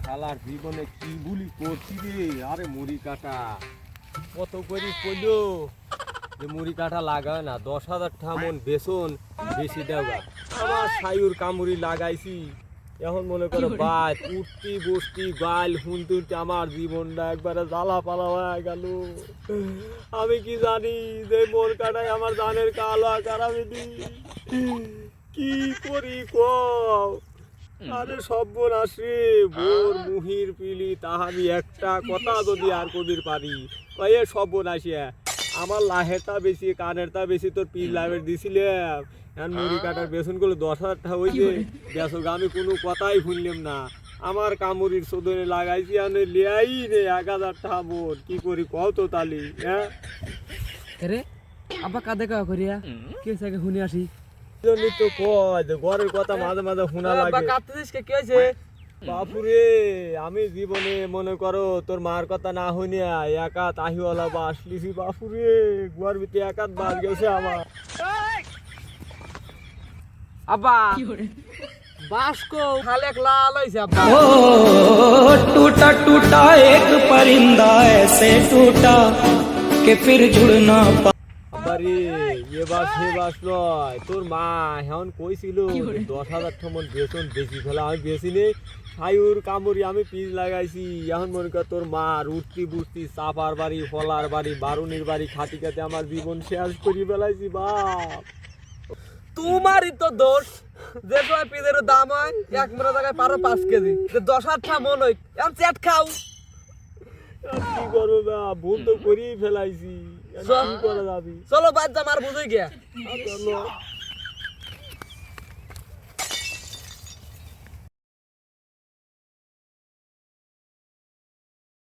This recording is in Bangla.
শালার জীবনে কি বুলি করছি রে। আরে মুড়ি কাটা কত করে পড়লো যে মুড়ি কাটা লাগায় না 10,000 টাকা মন বেসন বেশি দেওয়া। আমার সায়ুর কামড়ি লাগাইছি, এখন মনে করো বাদ উঠতি বসতি গাল হুনতে উঠতে আমার জীবনটা একবারে জ্বালা পালা হয়ে গেল। আমি কি জানি যে মন কাটায় আমার জানের কালো আকার আমি দিই কি করি কও। আরে সর্বনাশ রে, বোর মুহির পিলি তাহারি একটা কথা যদি আর কবির পারি কয়ে সর্বনাশিয়া আমার লাহেরটা বেশি কানেরটা বেশি তোর পিল লাভের দিছিলাম। এখন মুড়ি কাটার বেসনগুলো 10,000 টাকা হয়েছে বেসন আমি কোনো কথাই শুনলাম না। আমার কামড়ির চোদনে লাগাইছি আমি লিয়াই রে 1,000 টাকা মোট কি করি কও তো তালি। হ্যাঁ রে আব্বা কাঁদে কাওয়া করিয়া কে সাকে শুনে আসি জন্যই তো কয় যে ঘরের কথা মাঝে মাঝে শোনা আব্বা লাগে। কাঁদতেছিস কে হয়েছে? বাপুরে আমি জীবনে মনে করো তোর মার কথা না হইনিয়া একা তাহিওয়ালা বাস লিছি। বাপুরে ঘর ভিতরে একাত বাস গেছে আমার। আব্বা বাসকো খালেক লাল হইছে আব্বা। ओ टूटा टूटा एक परिंदा ऐसे टूटा कि फिर जुड़ ना पा আবারে এ বাস হে বাস নয়, তোর মা এখন কইছিল 10,000 ঠমন বেতন বেশি ফেলা আমি বেশি নেই সায়ুর কামড়ি আমি পিস লাগাইছি। এখন মনে কর তোর মা উঠতি বুঝতি চাপার বাড়ি ফলার বাড়ি বারুনির বাড়ি খাটি খাতে আমার জীবন শেষ করি ফেলাইছি বাপ। তোমারই তো দোষ যে তোমার পিজের দাম হয় 1 মিটার জায়গায় পারো 5 কেজি, যে 10,000 টাকা মন হই এখন চেট খাও। আর কি করবো বা ভুল তো করেই ফেলাইছি, আর কি করা যাবি। চলো বাদ যা মার বুঝে গিয়া। চলো।